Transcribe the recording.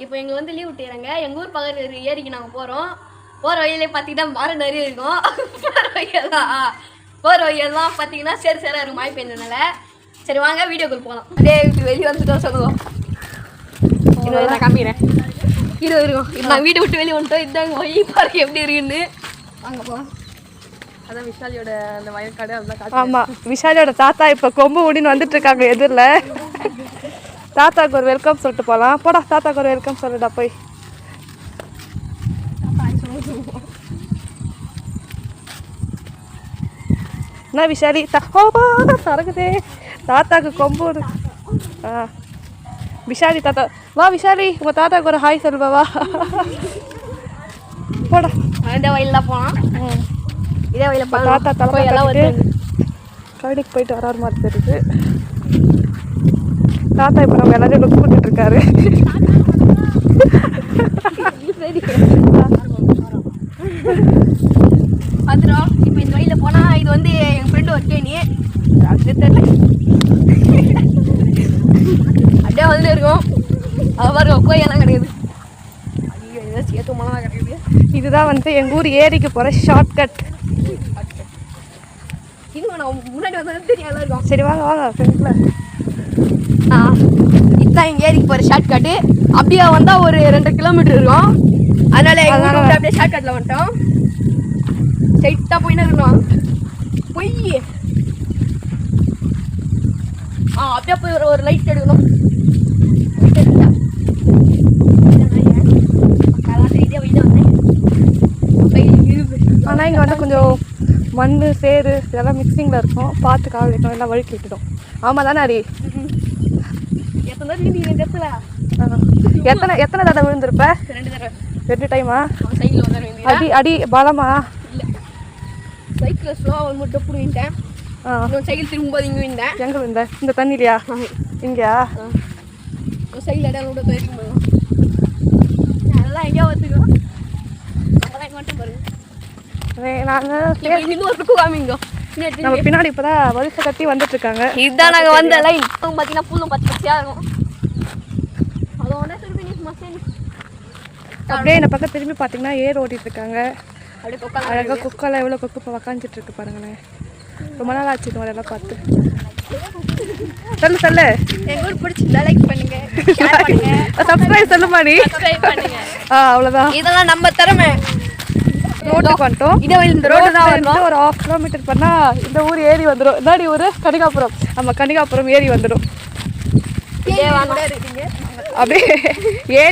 இப்போ எங்களுக்கு வந்து லீவ் விட்டுறாங்க. எங்கள் ஊர் பக்கத்தில் ஏரிக்கு நாங்கள் போகிறோம். போகிற வழியிலே பார்த்தீங்கன்னா மரம் நிறைய இருக்கும். போகிற வழியெல்லாம் பார்த்தீங்கன்னா சேராக இருக்கும் மழை பெஞ்சதுனால. சரி வாங்க வீடியோக்குள் போகலாம். அதே வெளியே வந்துட்டோம் சொல்லுவோம். நான் காமிக்கிறேன். இருக்கும் இப்போ நான் வீட்டை விட்டு வெளியே வந்துட்டோம். இதாங்க வழி பாருங்க எப்படி இருக்குன்னு. வாங்க போகலாம். அதான் விஷாலியோட அந்த வயற்காடு. ஆமாம், விஷாலியோட தாத்தா இப்போ கொம்பு ஊடின்னு வந்துட்டு இருக்காங்க எதிரில். தாத்தாக்கு ஒரு வெல்கம் சொல்லிட்டு போகலாம். போடா, தாத்தாக்கு ஒரு வெல்கம் சொல்லுடா போய். என்ன விஷாலி தரகுதே தாத்தாக்கு கொம்பு. விஷாலி தாத்தா வா. விஷாலி உங்கள் தாத்தாக்கு ஒரு ஹாய் சொல்லுவா. போடா. இந்த வயலில் தான் போகலாம். இதே வயலில் தாத்தா தலை கழனிக்கு போயிட்டு வராரு மாதிரி தெரியுது. தாத்தா இப்போ நம்ம எல்லாரையும் லுக் பண்ணிட்டு இருக்காரு. வந்துடும். இப்போ இந்த வழியில் போனால் இது வந்து என் ஃப்ரெண்டு ஒரு கேணி அது தெரியல. அப்படியே வந்து இருக்கும். அது பாருங்க கோயெல்லாம் கிடையாது. ஐயோ ஏதோ சேத்துமாலாம் கிடையாது. இதுதான் வந்து எங்கள் ஊர் ஏரிக்கு போகிற ஷார்ட்கட். இன்னும் நான் முன்னாடி வந்து தெரியும் இருக்கும். சரி வாங்க வாங்க ஃப்ரெண்ட்ல. இதுதான் எங்கள் ஏரிக்கு போகிற ஷார்ட்கட்டு. அப்படியே வந்தால் ஒரு 2 கிலோமீட்டர் இருக்கும். அதனால எங்கள் அப்படியே ஷார்ட்கட்டில் வந்துட்டோம். ஸ்ட்ரைட்டாக போயின்னு இருக்கணும். பொய் அப்படியே போய் ஒரு லைட் எடுக்கணும். ஆனால் இங்கே வந்து கொஞ்சம் மண் சேரு இதெல்லாம் மிக்சிங்கில் இருக்கும். பார்த்து கால் வைக்கணும், எல்லாம் வழுக்கி விட்டுடும். ஆமாம் தானே அடி? எத்தனை தடவை விழுந்திருப்ப? 2 டைமா? அடி அடி பலமா? சைக்கிள் ஸ்லோவாக மட்டும் பிடிங்கிட்டேன். சைக்கிள் திரும்பும்போது இங்கே விழுந்தேன். எங்கே விழுந்த? இந்த தண்ணிலையா? இங்கேயா? சைக்கிள் இடம் கூட போயிருக்கும் போதும் அதெல்லாம் எங்கேயா வந்துருக்கோம். அதெல்லாம் மட்டும் பாருங்க. நம்ம பின்னாடி இப்போதான் வரிசை கட்டி வந்துட்டு இருக்காங்க. இதுதான் நாங்கள் வந்த லைன். பார்த்தீங்கன்னா புல்லும் பச்சை பச்சையாக இருக்கும். அதோட திருப்பி அப்படியே இந்த பக்கம் திரும்பி பார்த்தீங்கன்னா ஏர் ஓட்டிட்டு இருக்காங்க. அப்படியே கொக்கா அழகாக குக்கெல்லாம் எவ்வளோ கொக்கு இப்போ உக்காந்துட்டு இருக்கு பாருங்களேன். ரொம்ப நாள் ஆச்சு அதெல்லாம் பார்த்து. சொல்லு எங்கள் ஊர் பிடிச்சிருந்தா லைக் பண்ணுங்க, சப்ஸ்கிரைப் சொல்லுமா நீ. அவ்வளோதான். இதெல்லாம் நம்ம திறமை. ரோட்டுக்கு வந்துட்டோம். இந்த ரோடு தான் வந்து ஒரு 1/2 கிலோமீட்டர் பண்ணால் இந்த ஊர் ஏரி வந்துடும். இதாடி ஊர் கனிகாபுரம். நம்ம கனிகாபுரம் ஏரி வந்துடும். அப்படியே ஏரி